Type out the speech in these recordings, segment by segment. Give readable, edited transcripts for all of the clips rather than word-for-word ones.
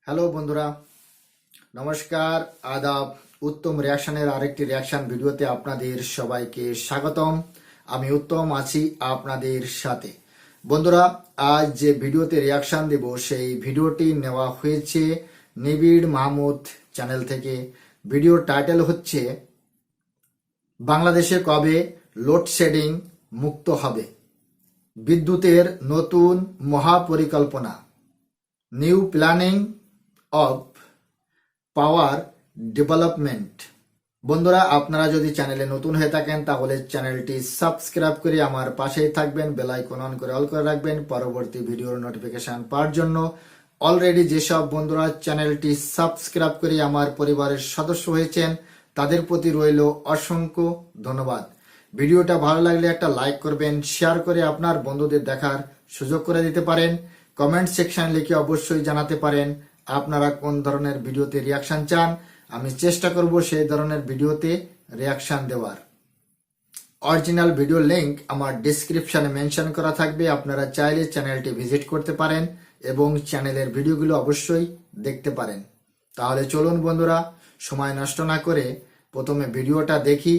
Hello বন্ধুরা, নমস্কার, আদাব। উত্তম রিয়াকশনের আরেকটি রিয়াকশন ভিডিওতে আপনাদের সবাইকে স্বাগতম। আমি উত্তম আছি আপনাদের সাথে। বন্ধুরা, আজ যে ভিডিওতে রিয়াকশন দেব সেই ভিডিওটি নেওয়া হয়েছে নিবিড় মাহমুদ চ্যানেল থেকে। ভিডিওর টাইটেল হচ্ছে বাংলাদেশে কবে লোডশেডিং মুক্ত হবে, বিদ্যুতের নতুন মহাপরিকল্পনা, new planning of power development. বন্ধুরা, আপনারা যদি চ্যানেলে নতুন হয়ে থাকেন তাহলে চ্যানেলটি সাবস্ক্রাইব করে আমার পাশেই থাকবেন, বেল আইকন অন করে অল করে রাখবেন পরবর্তী ভিডিওর নোটিফিকেশন পাওয়ার জন্য। অলরেডি যেসব বন্ধুরা চ্যানেলটি সাবস্ক্রাইব করে আমার পরিবারের সদস্য হয়েছেন তাদের প্রতি রইল অসংখ্য ধন্যবাদ। ভিডিওটা ভালো লাগলে একটা লাইক করবেন, শেয়ার করে আপনার বন্ধুদের দেখার সুযোগ করে দিতে পারেন। কমেন্ট সেকশন লিখে অবশ্যই জানাতে পারেন আপনারা কোন ধরনের ভিডিওতে রিয়াকশন চান। আমি চেষ্টা করব সেই ধরনের ভিডিওতে রিয়াকশন দেওয়ার। অরিজিনাল ভিডিও লিংক আমার ডেসক্রিপশনে মেনশন করা থাকবে, আপনারা চাইলে চ্যানেলটি ভিজিট করতে পারেন এবং চ্যানেলের ভিডিওগুলো অবশ্যই দেখতে পারেন। তাহলে চলুন বন্ধুরা, সময় নষ্ট না করে প্রথমে ভিডিওটা দেখি।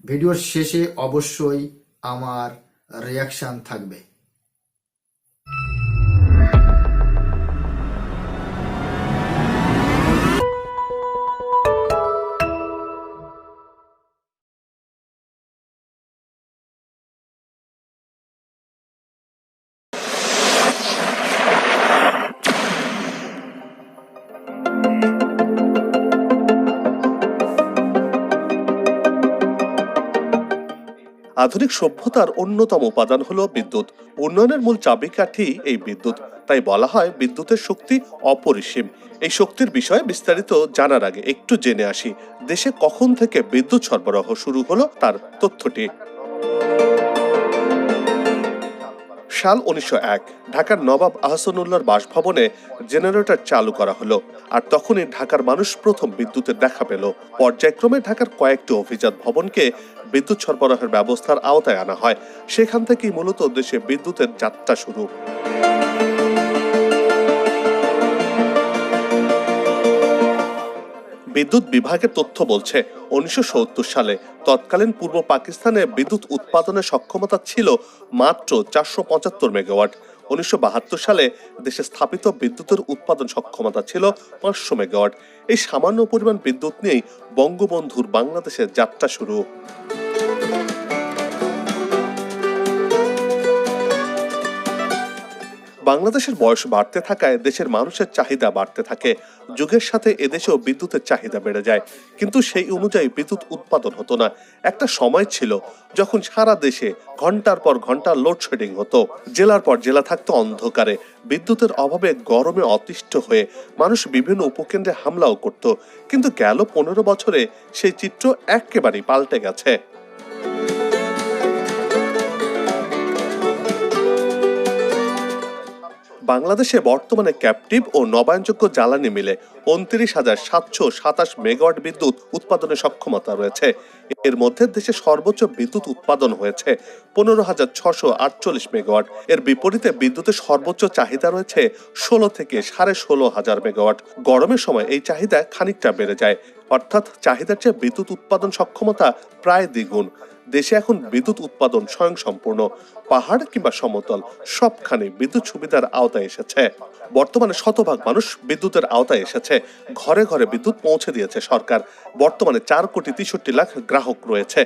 ভিডিওর শেষে অবশ্যই আমার রিয়াকশন থাকবে। আধুনিক সভ্যতার অন্যতম উপাদান হলো বিদ্যুৎ। উন্নয়নের মূল চাবিকাঠি এই বিদ্যুৎ। তাই বলা হয় বিদ্যুতের শক্তি অপরিসীম। এই শক্তির বিষয়ে বিস্তারিত জানার আগে একটু জেনে আসি দেশে কখন থেকে বিদ্যুৎ সরবরাহ শুরু হলো তার তথ্যটি। সাল 1901 ঢাকার নবাব আহসানুল্লাহর বাসভবনে জেনারেটর চালু করা হলো। আর তখনই ঢাকার মানুষ প্রথম বিদ্যুতের দেখা পেল। পর্যায়ক্রমে ঢাকার কয়েকটি অভিজাত ভবনকে বিদ্যুৎ সরবরাহের ব্যবস্থার আওতায় আনা হয়। সেখান থেকেই মূলত দেশে বিদ্যুতের যাত্রা শুরু। বিদ্যুৎ বিভাগের তথ্য বলছে 1970 সালে তৎকালীন পূর্ব পাকিস্তানে বিদ্যুৎ উৎপাদনের সক্ষমতা ছিল মাত্র 475 মেগাওয়াট। 1972 সালে দেশে স্থাপিত বিদ্যুতের উৎপাদন সক্ষমতা ছিল 500 মেগাওয়াট। এই সামান্য পরিমাণ বিদ্যুৎ নিয়েই বঙ্গবন্ধুর বাংলাদেশের যাত্রা শুরু। বাংলাদেশের বয়স বাড়তে থাকায় দেশের মানুষের চাহিদা বাড়তে থাকে। যুগের সাথে এদেশেও বিদ্যুতের চাহিদা বেড়ে যায়, কিন্তু সেই অনুযায়ী বিদ্যুৎ উৎপাদন হতো না। একটা সময় ছিল যখন সারা দেশে ঘন্টার পর ঘন্টা লোডশেডিং হতো। জেলার পর জেলা থাকতো অন্ধকারে। বিদ্যুতের অভাবে গরমে অতিষ্ঠ হয়ে মানুষ বিভিন্ন উপকেন্দ্রে হামলাও করত। কিন্তু গেল 15 বছরে সেই চিত্র একেবারেই পাল্টে গেছে। বাংলাদেশে বর্তমানে ক্যাপটিভ ও নবায়নযোগ্য জ্বালানি মিলে 29,727 মেগাওয়াট বিদ্যুৎ উৎপাদনের সক্ষমতা রয়েছে। এর মধ্যে দেশে সর্বোচ্চ বিদ্যুৎ উৎপাদন হয়েছে 15,648 মেগাওয়াট। এর বিপরীতে বিদ্যুতের সর্বোচ্চ চাহিদা রয়েছে 16 থেকে 16,500 মেগাওয়াট। গরমের সময় এই চাহিদা খানিকটা বেড়ে যায়, অর্থাৎ চাহিদার চেয়ে বিদ্যুৎ উৎপাদন সক্ষমতা প্রায় দ্বিগুণ। দেশে এখন বিদ্যুৎ উৎপাদন স্বয়ংসম্পূর্ণ। পাহাড় কিংবা সমতল সবখানে বিদ্যুৎ সুবিধার আওতায় এসেছে। বর্তমানে শতভাগ মানুষ বিদ্যুতের আওতায় এসেছে। ঘরে ঘরে বিদ্যুৎ পৌঁছে দিয়েছে সরকার। বর্তমানে 4,63,00,000 গ্রাহক রয়েছে।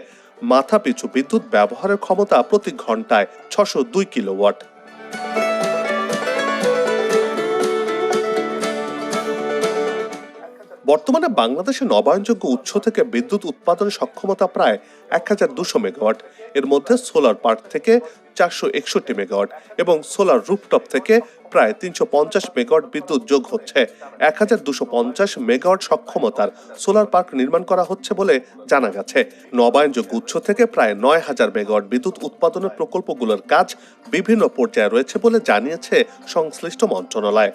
মাথা পিছু বিদ্যুৎ ব্যবহারের ক্ষমতা প্রতি ঘন্টায় 602 কিলোওয়াট। বর্তমানে বাংলাদেশে নবায়নযোগ্য উৎস থেকে বিদ্যুৎ উৎপাদনের সক্ষমতা প্রায় 1,200 মেগাওয়াট। এর মধ্যে সোলার পার্ক থেকে 461 মেগাওয়াট এবং সোলার রুফটপ থেকে প্রায় 350 মেগাওয়াট বিদ্যুৎ যোগ হচ্ছে। 1,250 মেগাওয়াট সক্ষমতার সোলার পার্ক নির্মাণ করা হচ্ছে বলে জানা গেছে। নবায়নযোগ্য উৎস থেকে প্রায় 9,000 মেগাওয়াট বিদ্যুৎ উৎপাদনের প্রকল্পগুলোর কাজ বিভিন্ন পর্যায়ে রয়েছে বলে জানিয়েছে সংশ্লিষ্ট মন্ত্রণালয়।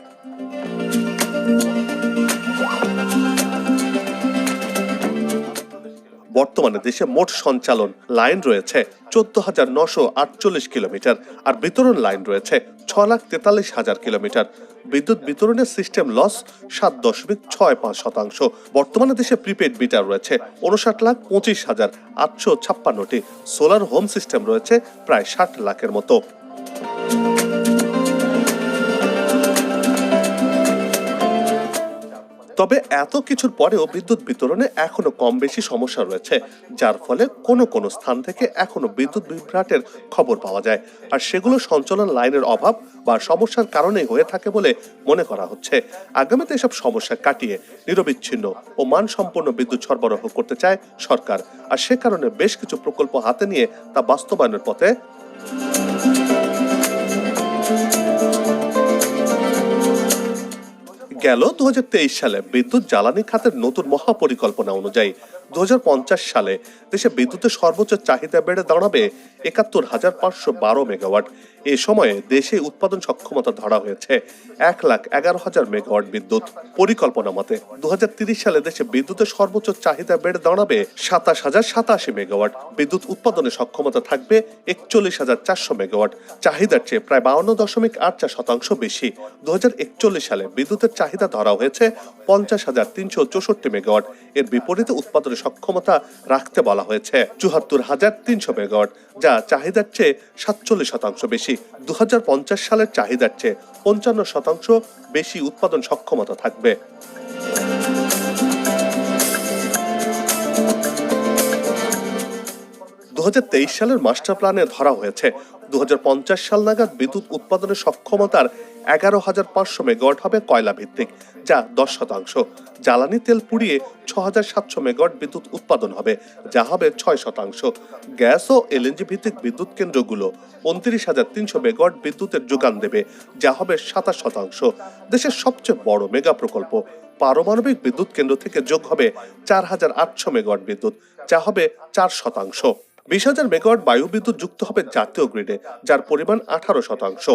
বর্তমানে দেশে মোট সঞ্চালন লাইন রয়েছে 14,948 কিলোমিটার, আর বিতরণ লাইন রয়েছে 6,43,000 কিলোমিটার। বিদ্যুৎ বিতরণের সিস্টেম লস 7.65%। বর্তমানে দেশে প্রিপেড মিটার রয়েছে 59,25,856টি। সোলার হোম সিস্টেম রয়েছে প্রায় 60 লাখের মতো। তবে এত কিছুর পরেও বিদ্যুৎ বিতরণে এখনো কম বেশি সমস্যা রয়েছে, যার ফলে কোনো কোনো স্থান থেকে এখনো বিদ্যুৎ বিভ্রাটের খবর পাওয়া যায়, আর সেগুলো সঞ্চালন লাইনের অভাব বা সমস্যার কারণেই হয়ে থাকে বলে মনে করা হচ্ছে। আগামীতে এসব সমস্যা কাটিয়ে নিরবিচ্ছিন্ন ও মানসম্পন্ন বিদ্যুৎ সরবরাহ করতে চায় সরকার, আর সে কারণে বেশ কিছু প্রকল্প হাতে নিয়ে তা বাস্তবায়নের পথে। গেল 2023 সালে বিদ্যুৎ জ্বালানি খাতের নতুন মহাপরিকল্পনা অনুযায়ী 2050 সালে দেশে বিদ্যুতের সর্বোচ্চ চাহিদা বেড়ে দাঁড়াবে 71,512 মেগাওয়াট। এ সময়ে দেশে উৎপাদন সক্ষমতা ধরা হয়েছে 1,11,000 মেগাওয়াট বিদ্যুৎ। পরিকল্পনা মতে 2030 সালে দেশে বিদ্যুতের সর্বোচ্চ চাহিদা বেড়ে দাঁড়াবে 27,087 মেগাওয়াট। বিদ্যুৎ উৎপাদনের সক্ষমতা থাকবে 41,400 মেগাওয়াট, চাহিদার চেয়ে প্রায় 52.84% বেশি। 2041 সালে বিদ্যুতের চাহিদা ধরা হয়েছে 50,364 মেগাওয়াট। এর বিপরীতে উৎপাদনের সক্ষমতা রাখতে বলা হয়েছে 74,300 মেগাওয়াট, যা চাহিদার চেয়ে 47% বেশি। 2050 সালের চাহিদার চেয়ে 55% বেশি উৎপাদন সক্ষমতা থাকবে। 2023 সালের মাস্টার প্ল্যানে ধরা হয়েছে 2050 সাল নাগাদ বিদ্যুৎ উৎপাদনের সক্ষমতার 11,500 মেগাওয়াট হবে কয়লা ভিত্তিক, যা 10%। জ্বালানি তেল পুড়িয়ে 6,700 মেগাওয়াট বিদ্যুৎ উৎপাদন হবে, যা হবে 6%। গ্যাস ও এলএনজি ভিত্তিক বিদ্যুৎ কেন্দ্রগুলো 29,300 মেগাওয়াট বিদ্যুতের যোগান দেবে, যা হবে 27%। দেশের সবচেয়ে বড় মেগা প্রকল্প পারমাণবিক বিদ্যুৎ কেন্দ্র থেকে যোগ হবে 4,800 মেগাওয়াট বিদ্যুৎ, যা হবে 4%। 20,000 মেগাওয়াট বায়ু বিদ্যুৎ যুক্ত হবে জাতীয় গ্রিডে, যার পরিমাণ 18%।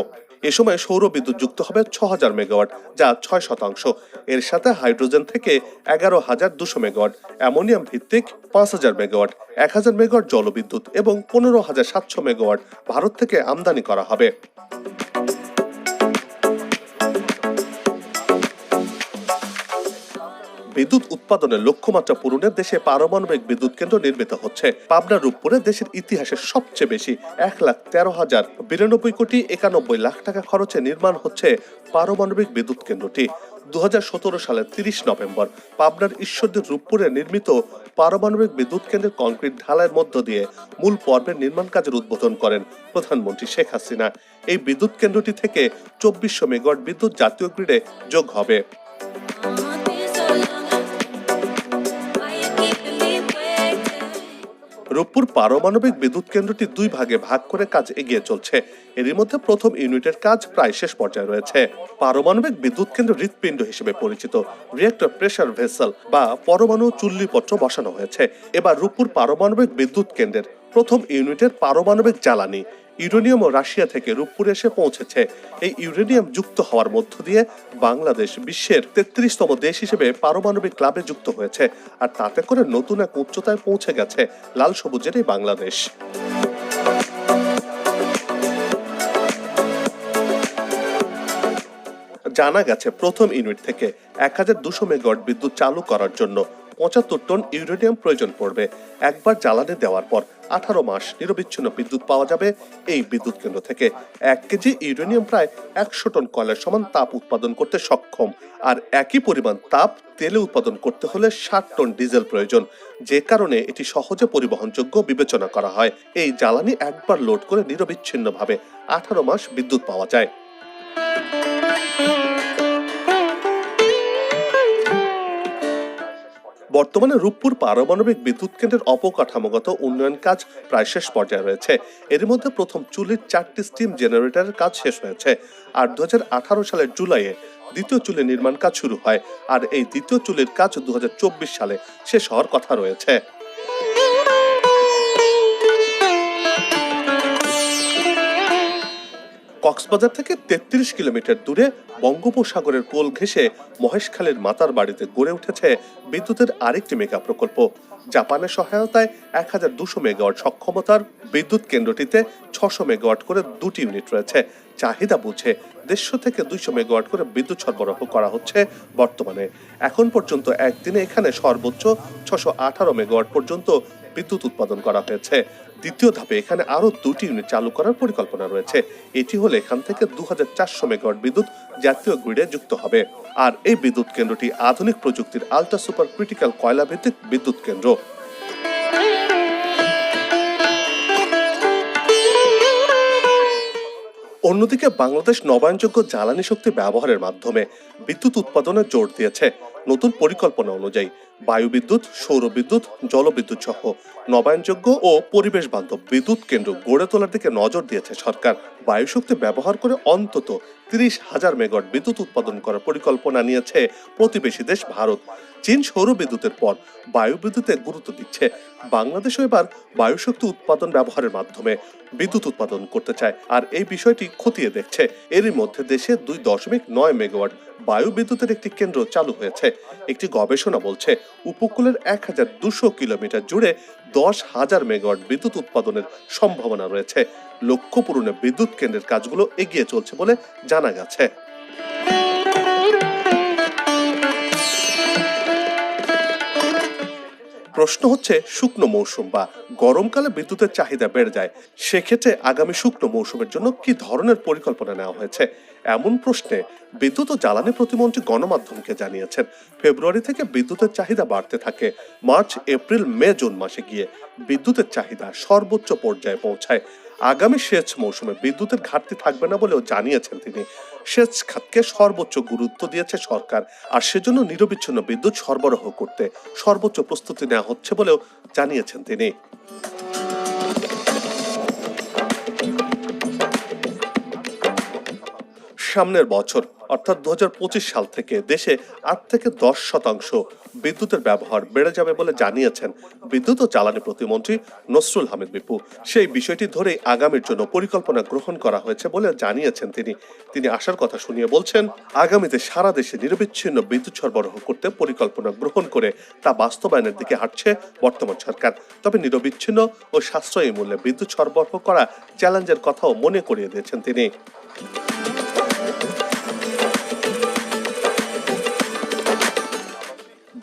এ সময় সৌর বিদ্যুৎ যুক্ত হবে 6,000 মেগাওয়াট, যা 6%। এর সাথে হাইড্রোজেন থেকে 11,200 মেগাওয়াট, অ্যামোনিয়াম ভিত্তিক 5,000 মেগাওয়াট, 1,000 মেগাওয়াট জলবিদ্যুৎ এবং 15,700 মেগাওয়াট ভারত থেকে আমদানি করা হবে। বিদ্যুৎ উৎপাদনের লক্ষ্যমাত্রা পূরণে দেশে পারমাণবিক বিদ্যুৎ কেন্দ্র নির্মিত হচ্ছে। পাবনা রূপপুরে দেশের ইতিহাসের সবচেয়ে বেশি 1,13,092,91,00,000 টাকা খরচে নির্মাণ হচ্ছে পারমাণবিক বিদ্যুৎ কেন্দ্রটি। 2017 সালের 30 নভেম্বর পাবনার ঈশ্বরদীর রূপপুরে নির্মিত পারমাণবিক বিদ্যুৎ কেন্দ্রের কংক্রিট ঢালাইয়ের মধ্য দিয়ে মূল পর্বের নির্মাণ কাজের উদ্বোধন করেন প্রধানমন্ত্রী শেখ হাসিনা। এই বিদ্যুৎ কেন্দ্রটি থেকে 2400 মেগাওয়াট বিদ্যুৎ জাতীয় গ্রিডে যোগ হবে। রূপপুর পারমাণবিক বিদ্যুৎ কেন্দ্রটি 2 ভাগে ভাগ করে কাজ এগিয়ে চলছে। এরই মধ্যে প্রথম ইউনিটের কাজ প্রায় শেষ পর্যায়ে রয়েছে। পারমাণবিক বিদ্যুৎ কেন্দ্র হৃৎপিণ্ড হিসেবে পরিচিত রিয়েক্টর প্রেসার ভেসেল বা পরমাণু চুল্লিপত্র বসানো হয়েছে। এবার রূপপুর পারমাণবিক বিদ্যুৎ কেন্দ্রের প্রথম ইউনিটের পারমাণবিক জ্বালানি ইউরেনিয়াম ও রাশিয়া থেকে রূপপুরে এসে পৌঁছেছে। এই ইউরেনিয়াম যুক্ত হওয়ার মধ্য দিয়ে বাংলাদেশ বিশ্বের 33তম দেশ হিসেবে পারমাণবিক ক্লাবে যুক্ত হয়েছে, আর তাতে করে নতুন এক উচ্চতায় পৌঁছে গেছে লাল সবুজের এই বাংলাদেশ। জানা গেছে প্রথম ইউনিট থেকে 1,200 মেগাওয়াট বিদ্যুৎ চালু করার জন্য 75 টন ইউরেনিয়াম প্রয়োজন পড়বে। একবার জ্বালানি দেওয়ার পর 18 মাস নিরবিচ্ছিন্ন বিদ্যুৎ পাওয়া যাবে এই বিদ্যুৎ কেন্দ্র থেকে। 1 কেজি ইউরেনিয়াম প্রায় 100 টন কয়লার সমান তাপ উৎপাদন করতে সক্ষম, আর একই পরিমাণ তাপ তেলে উৎপাদন করতে হলে 60 টন ডিজেল প্রয়োজন, যে কারণে এটি সহজে পরিবহনযোগ্য বিবেচনা করা হয়। এই জ্বালানি একবার লোড করে নিরবিচ্ছিন্নভাবে 18 মাস বিদ্যুৎ পাওয়া যায়। বর্তমানে রূপপুর পারমাণবিক বিদ্যুৎ কেন্দ্রের অবকাঠামোগত উন্নয়ন কাজ প্রায় শেষ পর্যায়ে রয়েছে। এর মধ্যে প্রথম চুলির 4টি স্টিম জেনারেটরের কাজ শেষ হয়েছে, আর 2018 সালের জুলাইয়ে দ্বিতীয় চুলের নির্মাণ কাজ শুরু হয়, আর এই দ্বিতীয় চুলের কাজ 2024 সালে শেষ হওয়ার কথা রয়েছে। কক্সবাজার থেকে 33 কিলোমিটার দূরে বঙ্গোপসাগরের কোল ঘেঁষে মহেশখালীর মাতার বাড়িতে গড়ে উঠেছে বিদ্যুতের আরেকটি মেগা প্রকল্প। জাপানের সহায়তায় 1200 মেগাওয়াট সক্ষমতার বিদ্যুৎ কেন্দ্রটিতে 600 মেগাওয়াট করে 2টি ইউনিট রয়েছে। চাহিদা বুঝে 150 থেকে 200 মেগাওয়াট করে বিদ্যুৎ সরবরাহ করা হচ্ছে বর্তমানে। এখন পর্যন্ত একদিনে এখানে সর্বোচ্চ 618 মেগাওয়াট পর্যন্ত বিদ্যুৎ উৎপাদন করা হয়েছে। দ্বিতীয় ধাপে এখানে আরো 2টি ইউনিট চালু করার পরিকল্পনা রয়েছে। এটি হলে এখান থেকে 2400 মেগাওয়াট বিদ্যুৎ জাতীয় গ্রিডে যুক্ত হবে। আর এই বিদ্যুৎ কেন্দ্রটি আধুনিক প্রযুক্তির আল্ট্রা সুপার ক্রিটিক্যাল কয়লা ভিত্তিক বিদ্যুৎ কেন্দ্র। অন্যদিকে বাংলাদেশ নবায়নযোগ্য জ্বালানি শক্তি ব্যবহারের মাধ্যমে বিদ্যুৎ উৎপাদনে জোর দিয়েছে। নতুন পরিকল্পনা অনুযায়ী বায়ু বিদ্যুৎ, সৌর বিদ্যুৎ, জলবিদ্যুৎ সহ নবায়নযোগ্য ও পরিবেশ বান্ধব বিদ্যুৎ কেন্দ্র গড়ে তোলার দিকে নজর দিয়েছে সরকার। বায়ু শক্তি ব্যবহার করে অন্তত 30,000 মেগাওয়াট বিদ্যুৎ উৎপাদন করার পরিকল্পনা নিয়েছে প্রতিবেশী দেশ ভারত। চীন সৌর বিদ্যুতের পর বায়ু বিদ্যুতে গুরুত্ব দিচ্ছে। বাংলাদেশও এবার বায়ু শক্তি উৎপাদন ব্যবহারের মাধ্যমে বিদ্যুৎ উৎপাদন করতে চায়, আর এই বিষয়টি খতিয়ে দেখছে। এরই মধ্যে দেশে 2.9 মেগাওয়াট বায়ু বিদ্যুতের একটি কেন্দ্র চালু হয়েছে। একটি গবেষণা বলছে উপকূলের 1200 কিলোমিটার জুড়ে 10,000 মেগাওয়াট বিদ্যুৎ উৎপাদনের সম্ভাবনা রয়েছে। লক্ষ্য পূরণে বিদ্যুৎ কেন্দ্রের কাজগুলো এগিয়ে চলছে বলে জানা গেছে। প্রশ্ন হচ্ছে, শুকনো মৌসুম বা গরমকালে বিদ্যুতের চাহিদা বেড়ে যায়, সেক্ষেত্রে আগামী শুকনো মৌসুমের জন্য কি ধরনের পরিকল্পনা নেওয়া হয়েছে? এমন প্রশ্নে বিদ্যুৎ ও জ্বালানি প্রতিমন্ত্রী গণমাধ্যমকে জানিয়েছেন, ফেব্রুয়ারি থেকে বিদ্যুতের চাহিদা বাড়তে থাকে। মার্চ, এপ্রিল, মে, জুন মাসে গিয়ে বিদ্যুতের চাহিদা সর্বোচ্চ পর্যায়ে পৌঁছায়। আগামী সেচ মৌসুমে বিদ্যুতের ঘাটতি থাকবে না বলেও জানিয়েছেন তিনি। সেচ খাতকে সর্বোচ্চ গুরুত্ব দিয়েছে সরকার, আর সেজন্য নিরবিচ্ছিন্ন বিদ্যুৎ সরবরাহ করতে সর্বোচ্চ প্রস্তুতি নেওয়া হচ্ছে বলেও জানিয়েছেন তিনি। সামনের বছর অর্থাৎ 2025 সাল থেকে দেশে 8 থেকে 10% বিদ্যুতের ব্যবহার বেড়ে যাবে বলে জানিয়েছেন বিদ্যুৎ ও জ্বালানি প্রতিমন্ত্রী নসরুল হামিদ বিপু। সেই বিষয়টি ধরেই আগামীর জন্য পরিকল্পনা গ্রহণ করা হয়েছে বলে জানিয়েছেন তিনি আশার কথা শুনিয়ে বলছেন, আগামীতে সারা দেশে নিরবিচ্ছিন্ন বিদ্যুৎ সরবরাহ করতে পরিকল্পনা গ্রহণ করে তা বাস্তবায়নের দিকে হাঁটছে বর্তমান সরকার। তবে নিরবিচ্ছিন্ন ও সাশ্রয়ী মূল্যে বিদ্যুৎ সরবরাহ করা চ্যালেঞ্জের কথাও মনে করিয়ে দিয়েছেন তিনি।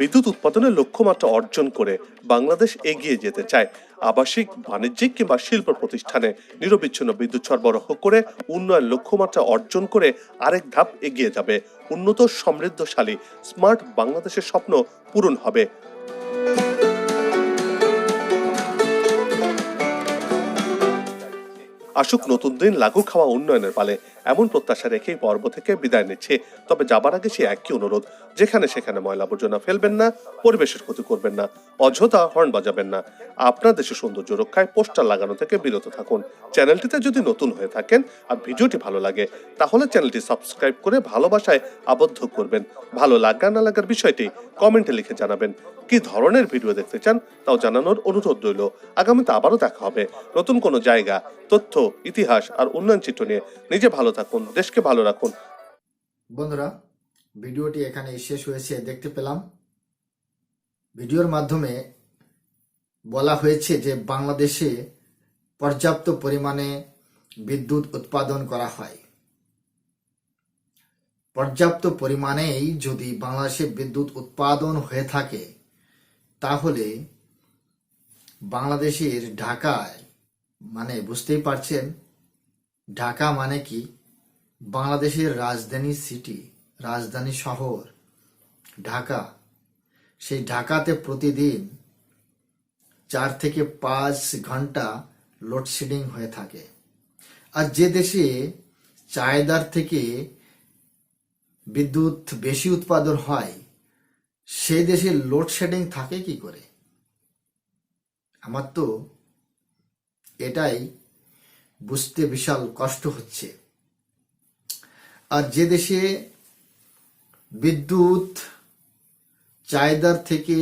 বিদ্যুৎ উৎপাদনের লক্ষ্যমাত্রা অর্জন করে বাংলাদেশ এগিয়ে যেতে চায়। আবাসিক, বাণিজ্যিক কিংবা শিল্প প্রতিষ্ঠানে নিরবিচ্ছিন্ন বিদ্যুৎ সরবরাহ করে উন্নয়ন লক্ষ্যমাত্রা অর্জন করে আরেক ধাপ এগিয়ে যাবে। উন্নত, সমৃদ্ধশালী, স্মার্ট বাংলাদেশের স্বপ্ন পূরণ হবে। আসুক নতুন দিন, লাগু খাওয়া উন্নয়নের পালে, এমন প্রত্যাশা রেখেই পর্ব থেকে বিদায় নিচ্ছে। তবে যাবার আগে সে একই অনুরোধ, যেখানে সেখানে ময়লা আবর্জনা ফেলবেন না, পরিবেশের ক্ষতি করবেন না, অযথা হর্ন বাজাবেন না। আপনার দেশের সৌন্দর্য রক্ষায় পোস্টার লাগানো থেকে বিরত থাকুন। চ্যানেলটিতে যদি নতুন হয়ে থাকেন আর ভিডিওটি ভালো লাগে, তাহলে চ্যানেলটি সাবস্ক্রাইব করে ভালোবাসায় আবদ্ধ করবেন। ভালো লাগা না লাগার বিষয়টি কমেন্টে লিখে জানাবেন। কি ধরনের ভিডিও দেখতে চান তাও জানানোর অনুরোধ রইল। আগামীতে আবারও দেখা হবে নতুন কোনো জায়গা, তথ্য, ইতিহাস আর উন্নয়ন চিত্র নিয়ে। নিজে ভালো থাকুন, দেশকে ভালো রাখুন। বন্ধুরা, ভিডিওটি এখানে শেষ হয়েছে। দেখতে পেলাম ভিডিওর মাধ্যমে বলা হয়েছে যে বাংলাদেশে পর্যাপ্ত পরিমাণে বিদ্যুৎ উৎপাদন করা হয়। পর্যাপ্ত পরিমাণেই যদি বাংলাদেশে বিদ্যুৎ উৎপাদন হয়ে থাকে, তাহলে বাংলাদেশের ঢাকায়, মানে বুঝতেই পারছেন ঢাকা মানে কি, বাংলাদেশের রাজধানী সিটি, রাজধানী শহর ঢাকা। সেই ঢাকাতে প্রতিদিন 4 থেকে 5 ঘন্টা লোডশেডিং হয়ে থাকে। আর যে দেশে চাহিদার থেকে বিদ্যুৎ বেশি উৎপাদন হয়, সেই দেশে লোডশেডিং থাকে কি করে? আমার তো এটাই বুঝতে বিশাল কষ্ট হচ্ছে। আর যে দেশে বিদ্যুৎ চাহিদার থেকে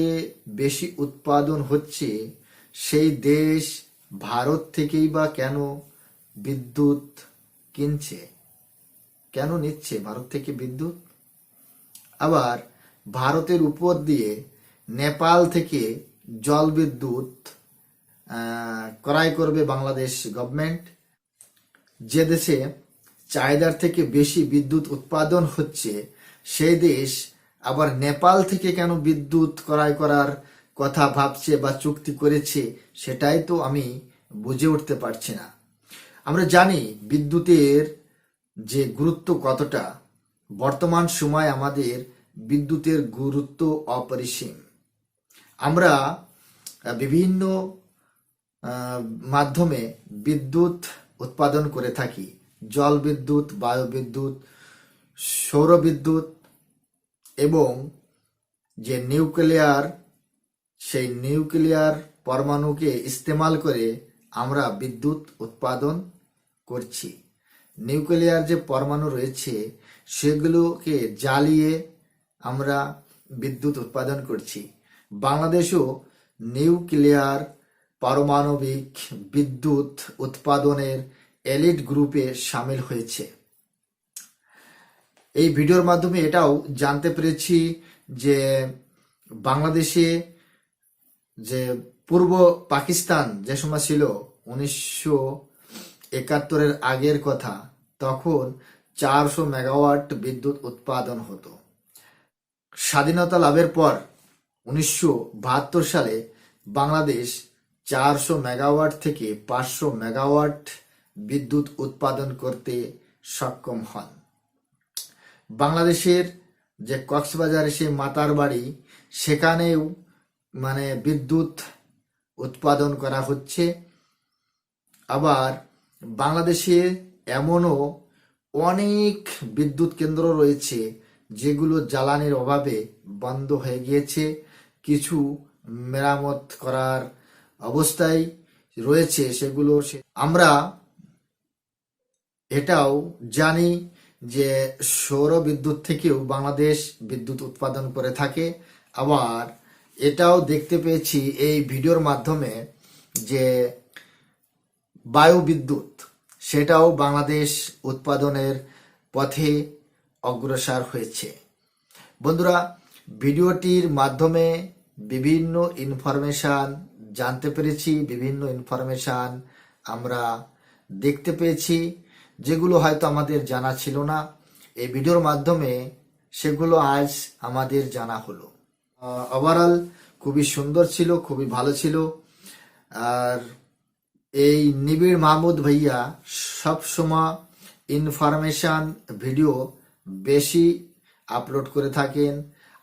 বেশি উৎপাদন হচ্ছে, সেই দেশ ভারত থেকেই বা কেন বিদ্যুৎ কিনছে? কেন নিচ্ছে ভারত থেকে বিদ্যুৎ? আবার ভারতের উপর দিয়ে নেপাল থেকে জল বিদ্যুৎ ক্রয় করবে বাংলাদেশ গভর্নমেন্ট। যে দেশে চাহিদার থেকে বেশি বিদ্যুৎ উৎপাদন হচ্ছে সেই দেশ আবার নেপাল থেকে কেন বিদ্যুৎ ক্রয় করার কথা ভাবছে বা চুক্তি করেছে, সেটাই তো আমি বুঝে উঠতে পারছি না। আমরা জানি বিদ্যুতের যে গুরুত্ব কতটা। বর্তমান সময় আমাদের বিদ্যুতের গুরুত্ব অপরিসীম। আমরা বিভিন্ন মাধ্যমে বিদ্যুৎ উৎপাদন করে থাকি। জল বিদ্যুৎ, বায়ু বিদ্যুৎ, সৌর বিদ্যুৎ এবং যে নিউক্লিয়ার, সেই নিউক্লিয়ার পরমাণুকে ইস্তেমাল করে আমরা বিদ্যুৎ উৎপাদন করছি। নিউক্লিয়ার যে পরমাণু রয়েছে সেগুলোকে জ্বালিয়ে আমরা বিদ্যুৎ উৎপাদন করছি। বাংলাদেশও নিউক্লিয়ার পারমাণবিক বিদ্যুৎ উৎপাদনের এলিট গ্রুপে সামিল হয়েছে। এই ভিডিওর মাধ্যমে এটাও জানতে পেরেছি যে বাংলাদেশে যে পূর্ব পাকিস্তান যে সময় ছিল 1971-এর আগের কথা, তখন 400 মেগাওয়াট বিদ্যুৎ উৎপাদন হতো। স্বাধীনতা লাভের পর 1972 সালে বাংলাদেশ 400 মেগাওয়াট থেকে 500 মেগাওয়াট বিদ্যুৎ উৎপাদন করতে সক্ষম হন। বাংলাদেশের যে কক্সবাজারে সে মাতার বাড়ি, সেখানেও বিদ্যুৎ উৎপাদন করা হচ্ছে। আবার বাংলাদেশে এমনও অনেক বিদ্যুৎ কেন্দ্র রয়েছে যেগুলো জ্বালানির অভাবে বন্ধ হয়ে গিয়েছে, কিছু মেরামত করার অবস্থায় রয়েছে। সেগুলো আমরা এটাও জানি যে সৌর বিদ্যুৎ থেকেও বাংলাদেশ বিদ্যুৎ উৎপাদন করে থাকে। আবার এটাও দেখতে পেয়েছি এই ভিডিওর মাধ্যমে যে বায়ু বিদ্যুৎ, সেটাও বাংলাদেশ উৎপাদনের পথে অগ্রসর হয়েছে। বন্ধুরা, ভিডিওটির মাধ্যমে বিভিন্ন ইনফরমেশন জানতে পেরেছি, বিভিন্ন ইনফরমেশন আমরা দেখতে পেয়েছি যেগুলো হয়তো আমাদের জানা ছিল না। এই ভিডিওর মাধ্যমে সেগুলো আজ আমাদের জানা হলো। ওভারঅল খুবই সুন্দর ছিল, খুবই ভালো ছিল। আর এই নিবিড় মাহমুদ ভাইয়া সবসময় ইনফরমেশন ভিডিও বেশি আপলোড করে থাকেন।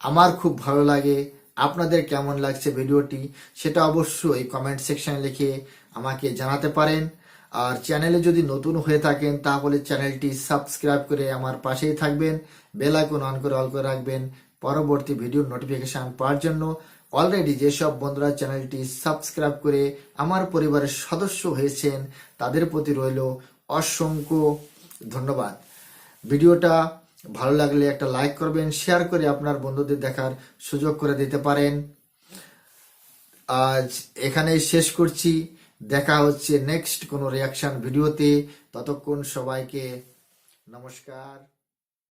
আমার খুব ভালো লাগে। আপনাদের কেমন লাগছে ভিডিওটি সেটা অবশ্যই কমেন্ট সেকশনে লিখে আমাকে জানাতে পারেন। আর চ্যানেলে যদি নতুন হয়ে থাকেন তাহলে চ্যানেলটি সাবস্ক্রাইব করে আমার পাশেই থাকবেন, বেল আইকন অন করে অল করে রাখবেন পরবর্তী ভিডিওর নোটিফিকেশন পাওয়ার জন্য। অলরেডি যেসব বন্ধুরা চ্যানেলটি সাবস্ক্রাইব করে আমার পরিবারের সদস্য হয়েছেন তাদের প্রতি রইল অসংখ্য ধন্যবাদ। ভিডিওটা ভালো লাগলে একটা লাইক করবেন, শেয়ার করে আপনার বন্ধুদের দেখার সুযোগ করে দিতে পারেন। আজ এখানেই শেষ করছি। দেখা হচ্ছে নেক্সট কোনো রিয়াকশন ভিডিওতে। ততক্ষণ সবাইকে নমস্কার।